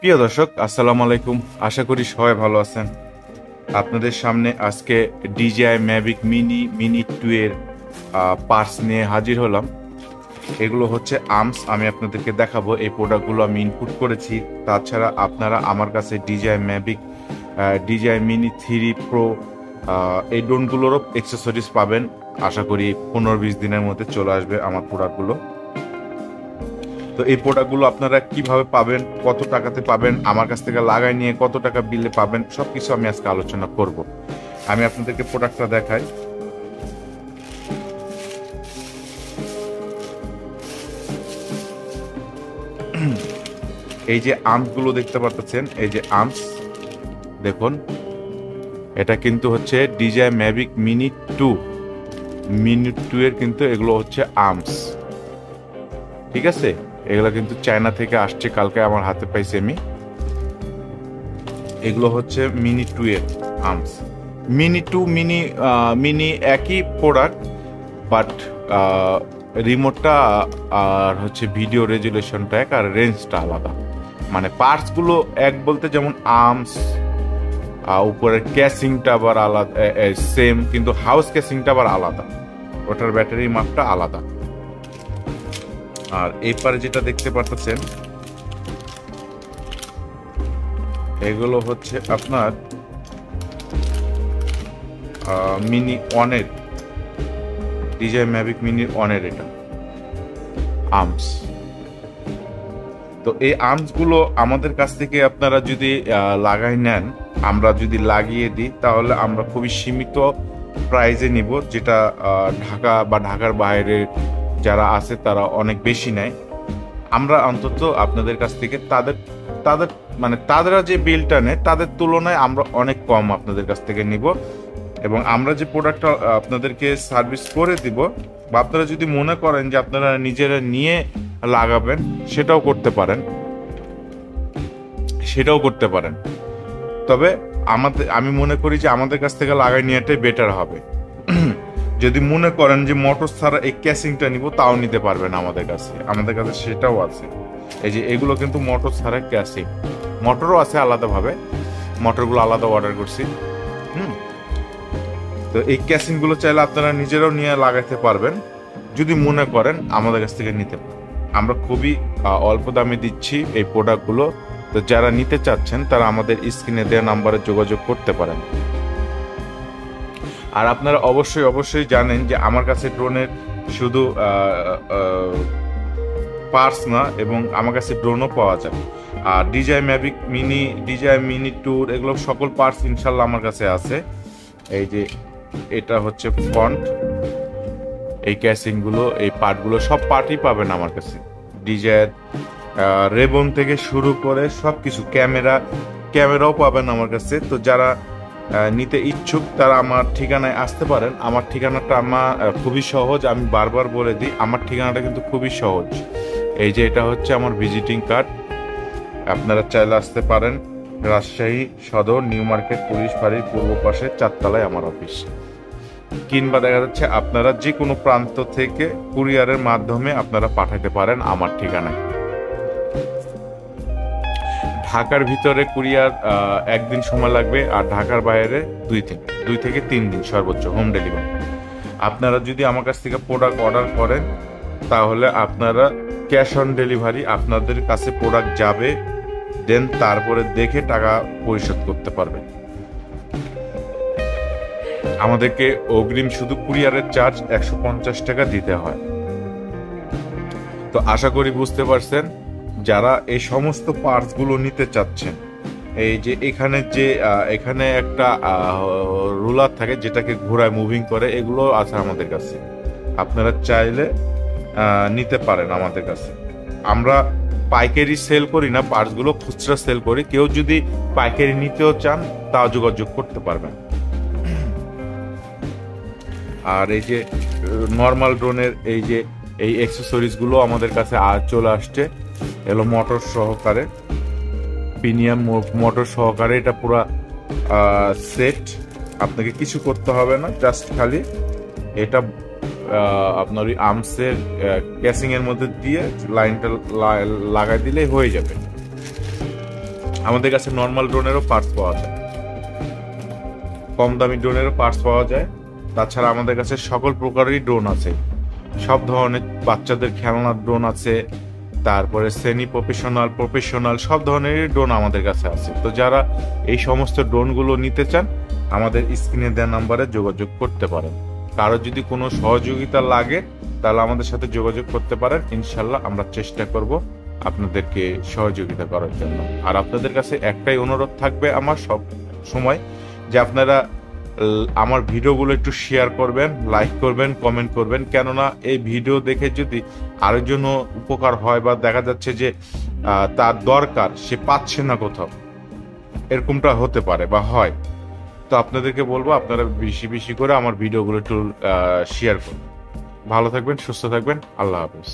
প্রিয় দর্শক, আসসালামু আলাইকুম। আশা করি সবাই ভালো আছেন। আপনাদের সামনে আজকে DJI Mavic মিনি 2 এর পার্টস নিয়ে হাজির হলাম। এগুলো হচ্ছে আর্মস। আমি আপনাদেরকে দেখাবো এই প্রোডাক্টগুলো আমি ইনপুট করেছি। তাছাড়া আপনারা আমার কাছে DJI মিনি 3 প্রো এই ড্রোনগুলোরও অ্যাক্সেসরিজ পাবেন। আশা করি 15-20 দিনের মধ্যে চলে আসবে আমার প্রোডাক্টগুলো। তো এই প্রোডাক্টগুলো আপনারা কিভাবে পাবেন, কত টাকাতে পাবেন, আমার কাছ থেকে লাগাই নিয়ে কত টাকা বিলে পাবেন, সবকিছু আমি আজকে আলোচনা করব। আমি আপনাদেরকে প্রোডাক্টটা দেখাই। এই যে আর্মস গুলো দেখতে পাচ্ছেন, এই যে আর্মস দেখুন, এটা কিন্তু হচ্ছে DJI Mavic মিনি 2 এর কিন্তু এগুলো হচ্ছে আর্মস। ঠিক আছে, এগুলো কিন্তু চায়না থেকে আসছে, কালকে আমার হাতে পাইছি আমি। এগুলো হচ্ছে মিনি 2 এর আর্মস। মিনি একই প্রোডাক্ট, বাট রিমোটটা আর হচ্ছে ভিডিও রেজুলেশনটা এক, আর রেঞ্জটা আলাদা। মানে পার্টসগুলো এক বলতে, যেমন আর্মস উপরের ক্যাসিংটা আবার আলাদা, সেম, কিন্তু হাউস ক্যাসিংটা আবার আলাদা, ওটার ব্যাটারি মাপটা আলাদা। আর এরপরে যেটা দেখতে পাচ্ছেন, এগুলো হচ্ছে আপনার মিনি ওয়ানের, DJI Mavic মিনি ওয়ানের এটা আর্মস। তো এই আর্মসগুলো আমাদের কাছ থেকে আপনারা যদি লাগাই নেন, আমরা যদি লাগিয়ে দিই, তাহলে আমরা খুবই সীমিত প্রাইজে নিব, যেটা ঢাকা বা ঢাকার বাইরে যারা আছে তারা অনেক বেশি নেয়। আমরা অন্তত আপনাদের কাছ থেকে তাদের মানে তারা যে বিলটা নেয় তাদের তুলনায় আমরা অনেক কম আপনাদের কাছ থেকে নিব, এবং আমরা যে প্রোডাক্টটা আপনাদেরকে সার্ভিস করে দিব, বা আপনারা যদি মনে করেন যে আপনারা নিজেরা নিয়ে লাগাবেন, সেটাও করতে পারেন। তবে আমি মনে করি যে আমাদের কাছ থেকে লাগাই নেওয়াটাই বেটার হবে। যদি মনে করেন যে মোটর ছাড়া এই ক্যাসিংটা নিব, তাও নিতে পারবেন আমাদের কাছে সেটাও আছে। এই যে এগুলো কিন্তু মোটর ছাড়া ক্যাসিং, মোটরও আছে আলাদাভাবে, মোটরগুলো আলাদা অর্ডার করছি। তো এই ক্যাসিং গুলো চাইলে আপনারা নিজেরাও নিয়ে লাগাতে পারবেন, যদি মনে করেন আমাদের কাছ থেকে নিতে পারেন। আমরা খুবই অল্প দামে দিচ্ছি এই প্রোডাক্টগুলো। তো যারা নিতে চাচ্ছেন তারা আমাদের স্ক্রিনে দেওয়া নাম্বারে যোগাযোগ করতে পারেন। আর আপনারা অবশ্যই জানেন যে আমার কাছে ড্রোনের শুধু পার্টস না, এবং আমার কাছে ড্রোনও পাওয়া যায়। আর DJI মিনি 2 এগুলো সকল পার্টস ইনশাল্লাহ আমার কাছে আছে। এই যে এটা হচ্ছে ফ্রন্ট, এই ক্যাসিংগুলো, এই পার্টগুলো, সব পার্টই পাবেন আমার কাছে। DJI রেবন থেকে শুরু করে সবকিছু, ক্যামেরাও পাবেন আমার কাছে। তো যারা নিতে ইচ্ছুক তারা আমার ঠিকানায় আসতে পারেন। আমার ঠিকানাটা খুবই সহজ, আমি বারবার বলে দিই, আমার ঠিকানাটা কিন্তু খুবই সহজ। এই যে এটা হচ্ছে আমার ভিজিটিং কার্ড, আপনারা চাইলে আসতে পারেন। রাজশাহী সদর, নিউ মার্কেট, পুলিশ ফাঁড়ির পূর্ব পাশে 4 তলায় আমার অফিস। কিংবা দেখা যাচ্ছে আপনারা যে কোনো প্রান্ত থেকে কুরিয়ারের মাধ্যমে আপনারা পাঠাতে পারেন আমার ঠিকানায়। ঢাকার ভিতরে কুরিয়ার 1 দিন সময় লাগবে, আর ঢাকার বাইরে 2 থেকে 3 দিন সর্বোচ্চ হোম ডেলিভারি। আপনারা যদি আমার কাছ থেকে প্রোডাক্ট অর্ডার করেন, তাহলে আপনারা ক্যাশ অন ডেলিভারি, আপনাদের কাছে প্রোডাক্ট যাবে, দেন তারপরে দেখে টাকা পরিশোধ করতে পারবেন। আমাদেরকে অগ্রিম শুধু কুরিয়ারের চার্জ 150 টাকা দিতে হয়। তো আশা করি বুঝতে পারছেন, যারা এই সমস্ত পার্টসগুলো নিতে চাচ্ছেন। এই যে এখানে একটা রুলার থাকে, যেটাকে ঘোরায় মুভিং করে, এগুলো আছে আমাদের কাছে। আপনারা চাইলে নিতে পারেন আমাদের কাছে। আমরা পাইকারি সেল করি না, পার্টসগুলো খুচরা সেল করি। কেউ যদি পাইকারি নিতেও চান, তাও যোগাযোগ করতে পারবেন। আর এই যে নর্মাল ড্রোনের এই অ্যাক্সেসরিজগুলো আমাদের কাছে চলে আসছে, এলো মোটর সহকারে, প্রিমিয়াম মোটর সহকারে। এটা পুরো সেট, আপনাকে কিছু করতে হবে না, জাস্ট খালি এটা আপনার ওই আর্মসের ক্যাসিং এর মধ্যে দিয়ে লাইনটা লাগাই দিলেই হয়ে যাবে। আমাদের কাছে নর্মাল ড্রোনেরও পার্টস পাওয়া যায়, কম দামি ড্রোনেরও পার্টস পাওয়া যায়। তাছাড়া আমাদের কাছে সকল প্রকারেরই ড্রোন আছে, সব ধরনের বাচ্চাদের খেলনার ড্রোন আছে, তারপরে সেমি প্রফেশনাল সব ধরনেরই ড্রোন আমাদের কাছে আছে। তো যারা এই সমস্ত ড্রোনগুলো নিতে চান আমাদের স্ক্রিনে দেওয়া নাম্বারে যোগাযোগ করতে পারেন। কারো যদি কোনো সহযোগিতা লাগে তাহলে আমাদের সাথে যোগাযোগ করতে পারেন, ইনশাল্লাহ আমরা চেষ্টা করব আপনাদেরকে সহযোগিতা করার জন্য। আর আপনাদের কাছে একটাই অনুরোধ থাকবে আমার সব সময়, যে আপনারা আমার ভিডিওগুলো একটু শেয়ার করবেন, লাইক করবেন, কমেন্ট করবেন। কেননা এই ভিডিও দেখে যদি আরেকজনও উপকার হয় বা দেখা যাচ্ছে যে তার দরকার সে পাচ্ছে না কোথাও, এরকমটা হতে পারে বা হয়, তো আপনাদেরকে বলবো আপনারা বেশি বেশি করে আমার ভিডিওগুলো একটু শেয়ার করুন। ভালো থাকবেন, সুস্থ থাকবেন, আল্লাহ হাফেজ।